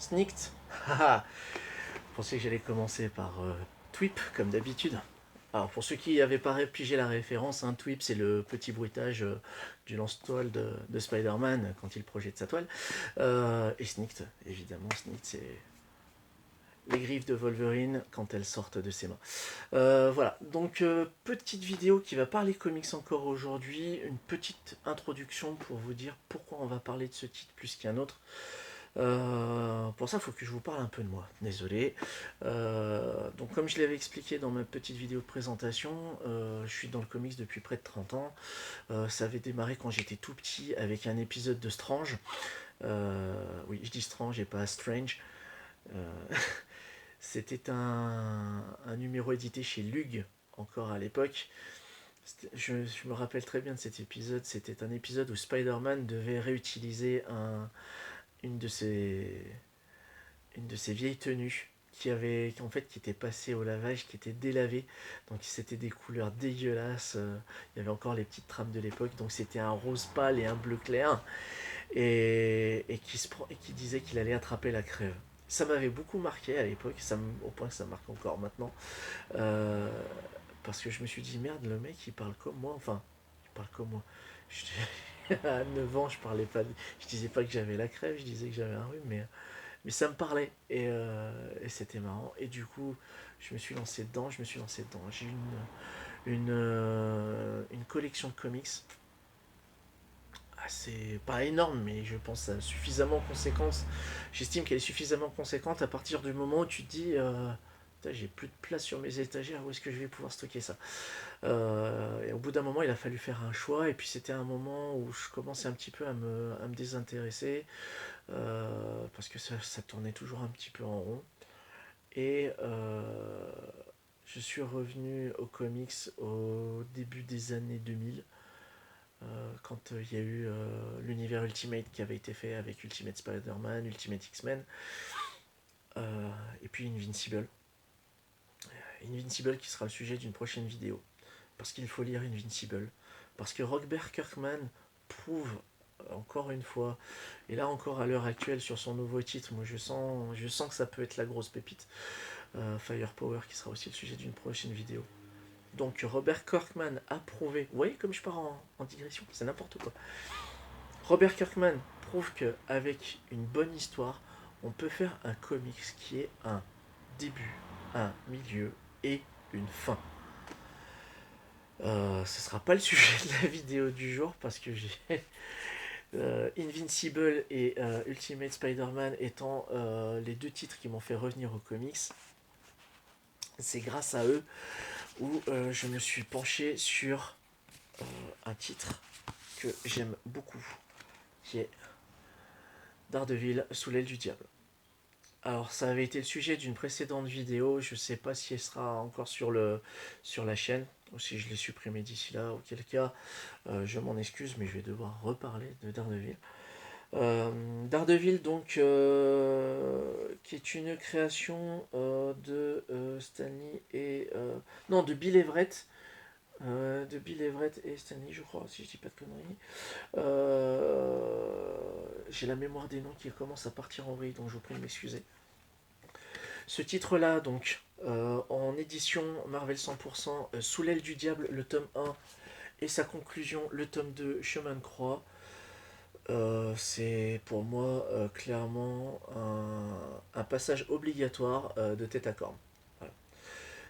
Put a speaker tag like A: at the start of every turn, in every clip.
A: Snicked. Haha. Je pensais que j'allais commencer par Twip, comme d'habitude. Alors, pour ceux qui n'avaient pas pigé la référence, Twip, c'est le petit bruitage du lance-toile de Spider-Man quand il projette sa toile. Et Snicked, évidemment, Snicked, c'est les griffes de Wolverine quand elles sortent de ses mains. Voilà, donc petite vidéo qui va parler comics encore aujourd'hui, une petite introduction pour vous dire pourquoi on va parler de ce titre plus qu'un autre. Pour ça, il faut que je vous parle un peu de moi. Désolé. Donc, comme je l'avais expliqué dans ma petite vidéo de présentation, je suis dans le comics depuis près de 30 ans. Ça avait démarré quand j'étais tout petit avec un épisode de Strange. Oui, je dis Strange et pas Strange. Euh, C'était un numéro édité chez Lug, encore à l'époque. Je me rappelle très bien de cet épisode. C'était un épisode où Spider-Man devait réutiliser une de ses une de ses vieilles tenues qui était passée au lavage, qui était délavée. Donc c'était des couleurs dégueulasses. Il y avait encore les petites trames de l'époque. Donc c'était un rose pâle et un bleu clair. Et qui disait qu'il allait attraper la crève. Ça m'avait beaucoup marqué à l'époque, au point que ça me marque encore maintenant. Euh, Parce que je me suis dit, merde, le mec il parle comme moi. Enfin, il parle comme moi. À 9 ans, je parlais pas. Je disais pas que j'avais la crève, je disais que j'avais un rhume, mais ça me parlait et c'était marrant. Et du coup, je me suis lancé dedans, J'ai une collection de comics assez, pas énorme, mais je pense suffisamment conséquente. J'estime qu'elle est suffisamment conséquente à partir du moment où tu te dis, j'ai plus de place sur mes étagères, où est-ce que je vais pouvoir stocker ça. Et au bout d'un moment, il a fallu faire un choix, et puis c'était un moment où je commençais un petit peu à me désintéresser, parce que ça tournait toujours un petit peu en rond. Et je suis revenu aux comics au début des années 2000, quand il y a eu l'univers Ultimate qui avait été fait avec Ultimate Spider-Man, Ultimate X-Men, et puis Invincible. Invincible qui sera le sujet d'une prochaine vidéo. Parce qu'il faut lire Invincible. Parce que Robert Kirkman prouve encore une fois, et là encore à l'heure actuelle sur son nouveau titre, moi je sens que ça peut être la grosse pépite. Firepower qui sera aussi le sujet d'une prochaine vidéo. Donc Robert Kirkman a prouvé, vous voyez comme je pars en digression, c'est n'importe quoi. Robert Kirkman prouve qu'avec une bonne histoire, on peut faire un comics qui est un début, un milieu et une fin. Ce sera pas le sujet de la vidéo du jour parce que j'ai Invincible et Ultimate Spider-Man étant les deux titres qui m'ont fait revenir aux comics. C'est grâce à eux où je me suis penché sur un titre que j'aime beaucoup, qui est Daredevil sous l'aile du diable. Alors ça avait été le sujet d'une précédente vidéo, je sais pas si elle sera encore sur la chaîne, ou si je l'ai supprimé d'ici là, auquel cas je m'en excuse, mais je vais devoir reparler de Daredevil. Daredevil donc qui est une création de Stanley et non de Bill Everett, et Stanley je crois si je dis pas de conneries. J'ai la mémoire des noms qui commence à partir en vrille, donc je vous prie de m'excuser. Ce titre-là, donc, en édition Marvel 100%, Sous l'aile du diable, le tome 1, et sa conclusion, le tome 2, Chemin de croix, c'est pour moi clairement un passage obligatoire de tête à corne. Voilà.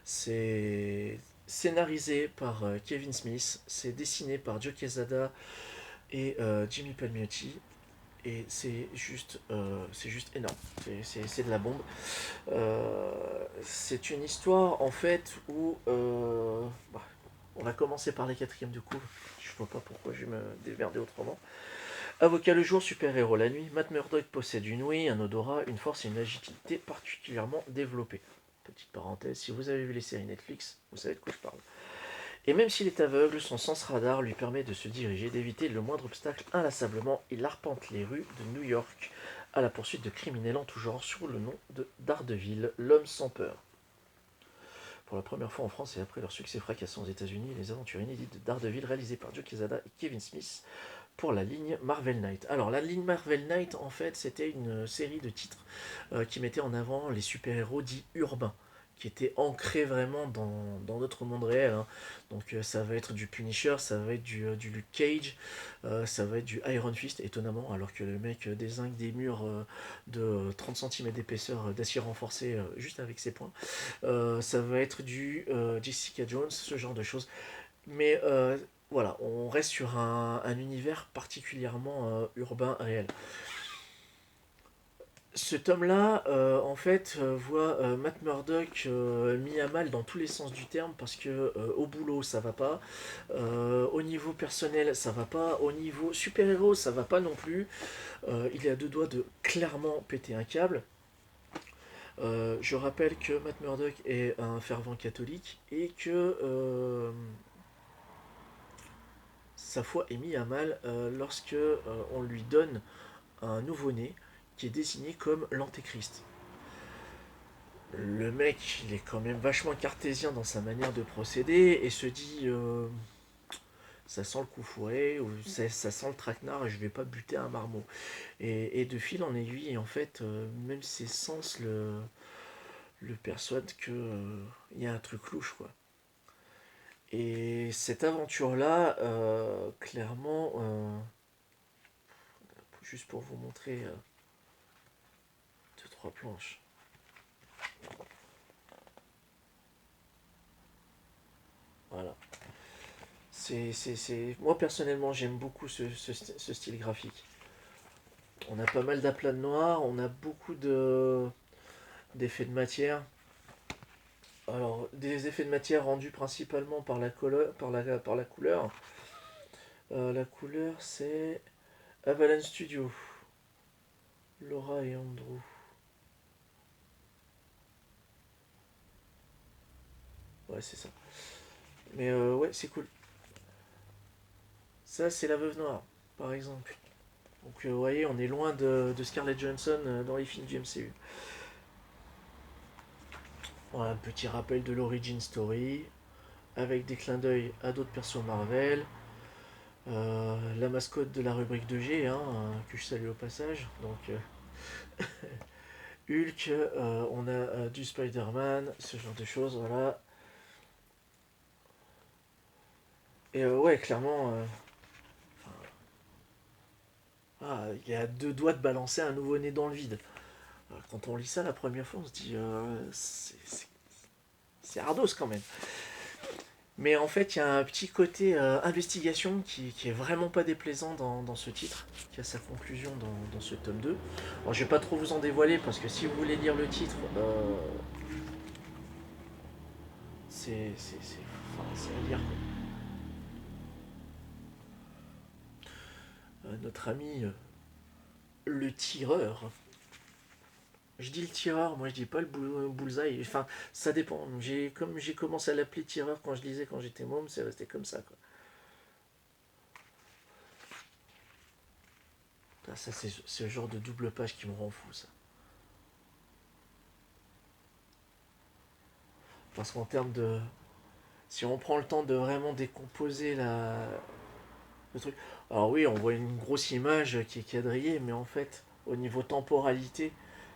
A: C'est scénarisé par Kevin Smith, c'est dessiné par Joe Quesada et Jimmy Palmiotti, et c'est juste énorme. C'est de la bombe. C'est une histoire en fait où on va commencer par les quatrièmes de couve. Je vois pas pourquoi je vais me démerder autrement. Avocat le jour, super-héros la nuit, Matt Murdock possède une ouïe, un odorat, une force et une agilité particulièrement développées. Petite parenthèse, si vous avez vu les séries Netflix, vous savez de quoi je parle. Et même s'il est aveugle, son sens radar lui permet de se diriger, d'éviter le moindre obstacle inlassablement. Il arpente les rues de New York à la poursuite de criminels en tout genre sous le nom de Daredevil, l'homme sans peur. Pour la première fois en France et après leur succès fracassant aux États-Unis, les aventures inédites de Daredevil réalisées par Joe Quesada et Kevin Smith pour la ligne Marvel Knight. Alors la ligne Marvel Knight, en fait, c'était une série de titres qui mettait en avant les super-héros dits urbains, qui étaient ancrés vraiment dans notre monde réel, hein. Donc ça va être du Punisher, ça va être du Luke Cage, ça va être du Iron Fist, étonnamment, alors que le mec dézingue des murs de 30 centimètres d'épaisseur d'acier renforcé juste avec ses poings. Ça va être du Jessica Jones, ce genre de choses. Mais voilà, on reste sur un univers particulièrement urbain réel. Ce tome-là, en fait, voit Matt Murdock mis à mal dans tous les sens du terme parce que au boulot ça va pas, au niveau personnel ça va pas, au niveau super-héros ça va pas non plus. Il est à deux doigts de clairement péter un câble. Je rappelle que Matt Murdock est un fervent catholique et que sa foi est mise à mal lorsque on lui donne un nouveau-né qui est désigné comme l'antéchrist. Le mec, il est quand même vachement cartésien dans sa manière de procéder et se dit ça sent le coup fourré ou ça sent le traquenard et je vais pas buter un marmot. Et de fil en aiguille, en fait, même ses sens le persuadent que il y a un truc louche, quoi. Et cette aventure-là, clairement, juste pour vous montrer deux, trois planches. Voilà. Moi personnellement, j'aime beaucoup ce style graphique. On a pas mal d'aplats de noir, on a beaucoup d'effets de matière. Alors, des effets de matière rendus principalement par la couleur. La couleur, c'est Avalanche Studio. Laura et Andrew. Ouais, c'est ça. Mais ouais, c'est cool. Ça, c'est la Veuve Noire, par exemple. Donc, vous voyez, on est loin de Scarlett Johansson dans les films du MCU. Voilà, un petit rappel de l'origin story, avec des clins d'œil à d'autres persos Marvel. La mascotte de la rubrique de G, hein, que je salue au passage. Donc, Hulk, on a du Spider-Man, ce genre de choses, voilà. Et ouais, clairement, il y a deux doigts de balancer un nouveau-né dans le vide. Quand on lit ça la première fois, on se dit, c'est ardos quand même. Mais en fait, il y a un petit côté investigation qui est vraiment pas déplaisant dans ce titre, qui a sa conclusion dans ce tome 2. Alors, je vais pas trop vous en dévoiler parce que si vous voulez lire le titre, c'est à lire. Notre ami le tireur. Je dis le tireur, moi je dis pas le bullseye. Enfin, ça dépend. Comme j'ai commencé à l'appeler tireur quand je lisais quand j'étais môme, c'est resté comme ça, quoi. Ça, c'est le genre de double page qui me rend fou, ça. Parce qu'en termes de. Si on prend le temps de vraiment décomposer le truc. Alors oui, on voit une grosse image qui est quadrillée, mais en fait, au niveau temporalité,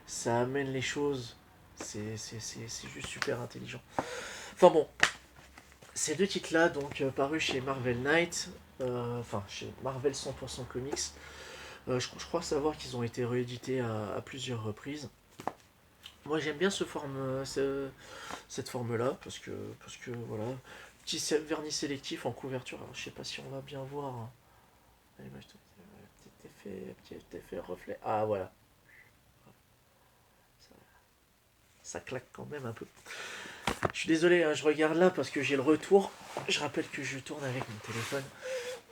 A: ça amène les choses. C'est juste super intelligent. Enfin bon, ces deux titres-là, donc parus chez Marvel Knight, enfin chez Marvel 100% Comics, je crois savoir qu'ils ont été réédités à plusieurs reprises. Moi j'aime bien cette forme-là, parce que voilà, petit vernis sélectif en couverture. Alors je sais pas si on va bien voir, hein. Allez, petit effet reflet. Ah voilà, ça, ça claque quand même un peu. Je suis désolé, hein, je regarde là parce que j'ai le retour. Je rappelle que je tourne avec mon téléphone.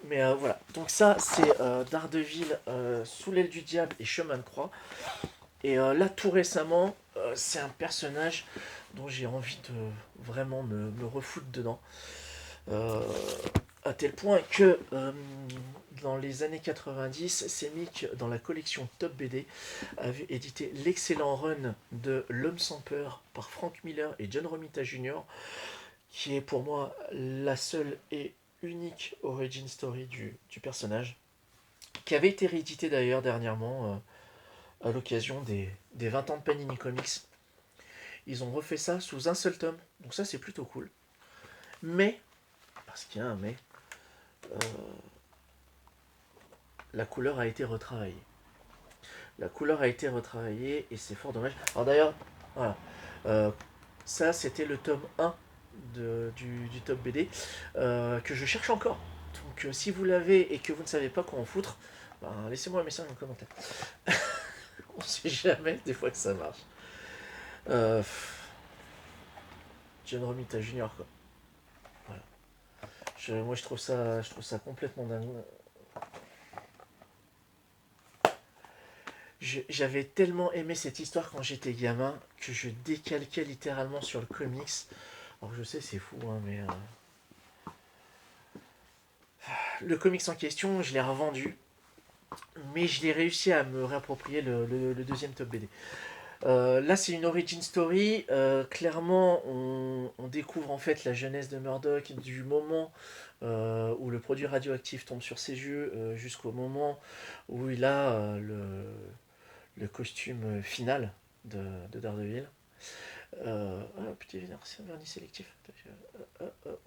A: Mais voilà, donc ça c'est Daredevil, Sous l'aile du diable et Chemin de croix. Et là tout récemment, c'est un personnage dont j'ai envie de vraiment me refoutre dedans. Euh, à tel point que dans les années 90, Semic, dans la collection Top BD, avait édité l'excellent run de L'Homme sans peur par Frank Miller et John Romita Jr., qui est pour moi la seule et unique origin story du personnage. qui avait été réédité d'ailleurs dernièrement à l'occasion des 20 ans de Panini Comics. Ils ont refait ça sous un seul tome, donc ça c'est plutôt cool. Mais, parce qu'il y a un mais, euh, la couleur a été retravaillée. La couleur a été retravaillée et c'est fort dommage. Alors d'ailleurs, voilà. Euh, Ça, c'était le tome 1 du top BD que je cherche encore. Donc si vous l'avez et que vous ne savez pas quoi en foutre, ben, laissez-moi un message en commentaire. On sait jamais des fois que ça marche. Euh, John Romita Junior quoi. Voilà. Moi je trouve ça complètement dingue. J'avais tellement aimé cette histoire quand j'étais gamin que je décalquais littéralement sur le comics. Alors je sais c'est fou hein, mais le comics en question je l'ai revendu, mais je l'ai réussi à me réapproprier le deuxième top BD. Là, c'est une origin story. Clairement, on découvre en fait la jeunesse de Murdoch du moment où le produit radioactif tombe sur ses yeux jusqu'au moment où il a le costume final de Daredevil. Petit vernis sélectif.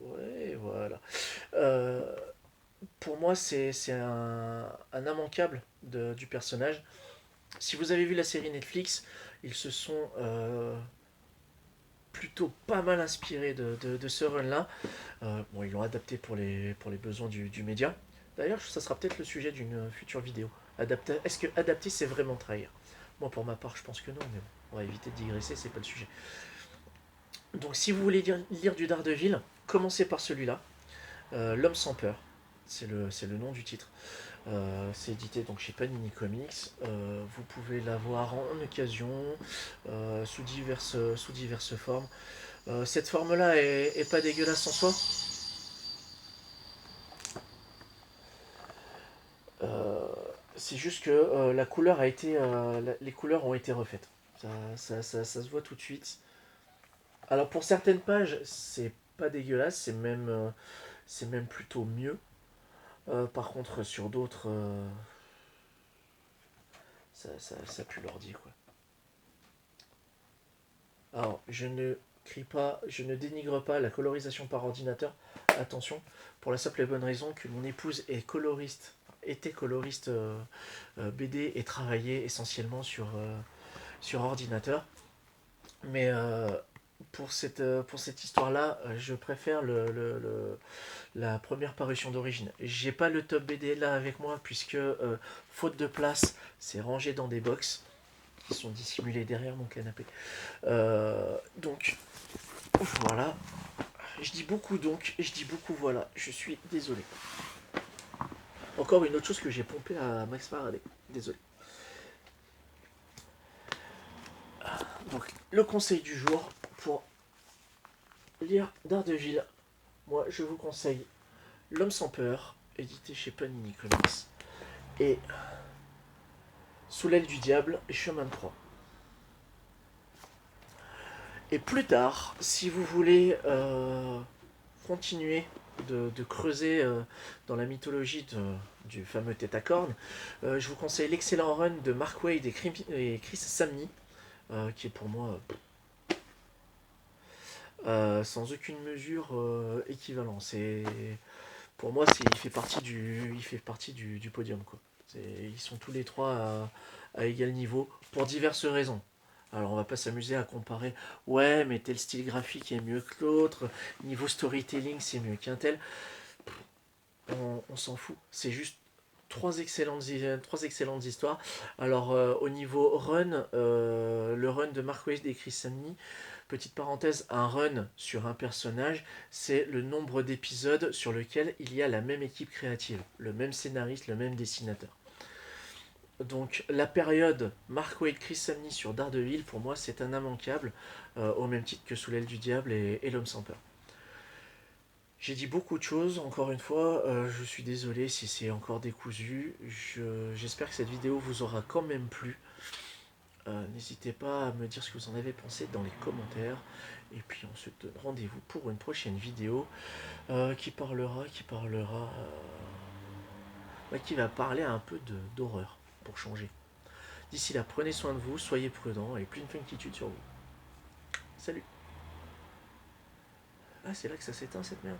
A: Ouais, voilà. Euh, pour moi, c'est un immanquable du personnage. Si vous avez vu la série Netflix, ils se sont plutôt pas mal inspirés de ce run-là. Bon, ils l'ont adapté pour les besoins du média. D'ailleurs, ça sera peut-être le sujet d'une future vidéo. Est-ce que adapter, c'est vraiment trahir? Moi, pour ma part, je pense que non, mais bon, on va éviter de digresser, c'est pas le sujet. Donc, si vous voulez lire du Daredevil, commencez par celui-là, L'homme sans peur. C'est le nom du titre. C'est édité donc chez Panini Comics. Vous pouvez l'avoir en occasion, sous diverses formes. Cette forme-là est pas dégueulasse en soi. Euh, c'est juste que la couleur a été, les couleurs ont été refaites. Ça se voit tout de suite. Alors pour certaines pages, c'est pas dégueulasse, c'est même plutôt mieux. Par contre, sur d'autres, ça pue l'ordi quoi. Alors, je ne crie pas, je ne dénigre pas la colorisation par ordinateur. Attention, pour la simple et bonne raison que mon épouse est coloriste, était coloriste BD et travaillait essentiellement sur ordinateur. Mais pour cette histoire-là, je préfère la première parution d'origine. J'ai pas le top BD là avec moi puisque, faute de place, c'est rangé dans des box qui sont dissimulés derrière mon canapé. Donc voilà, je dis beaucoup donc, et je dis beaucoup voilà, je suis désolé. Encore une autre chose que j'ai pompé à Max Faraday, désolé. Donc le conseil du jour pour lire Daredevil, moi je vous conseille L'homme sans peur, édité chez Panini Comics, et Sous l'aile du diable et Chemin de croix. Et plus tard, si vous voulez continuer de creuser dans la mythologie du fameux tête à cornes, je vous conseille l'excellent run de Mark Waid et Chris Samney, qui est pour moi sans aucune mesure équivalent. Pour moi, il fait partie du podium. Quoi. Ils sont tous les trois à égal niveau pour diverses raisons. Alors on va pas s'amuser à comparer, ouais mais tel style graphique est mieux que l'autre, niveau storytelling c'est mieux qu'un tel. On s'en fout. C'est juste trois excellentes histoires. Alors, au niveau run, le run de Mark Waid et Chris Samney, petite parenthèse, un run sur un personnage, c'est le nombre d'épisodes sur lequel il y a la même équipe créative, le même scénariste, le même dessinateur. Donc la période Mark Waid, Chris Samney sur Daredevil, pour moi, c'est un immanquable, au même titre que Sous l'aile du diable et L'homme sans peur. J'ai dit beaucoup de choses, encore une fois, je suis désolé si c'est encore décousu. J'espère que cette vidéo vous aura quand même plu. N'hésitez pas à me dire ce que vous en avez pensé dans les commentaires. Et puis on se donne rendez-vous pour une prochaine vidéo qui parlera qui va parler un peu d'horreur, pour changer. D'ici là, prenez soin de vous, soyez prudents et plus de funktitude sur vous. Salut. Ah, c'est là que ça s'éteint cette merde.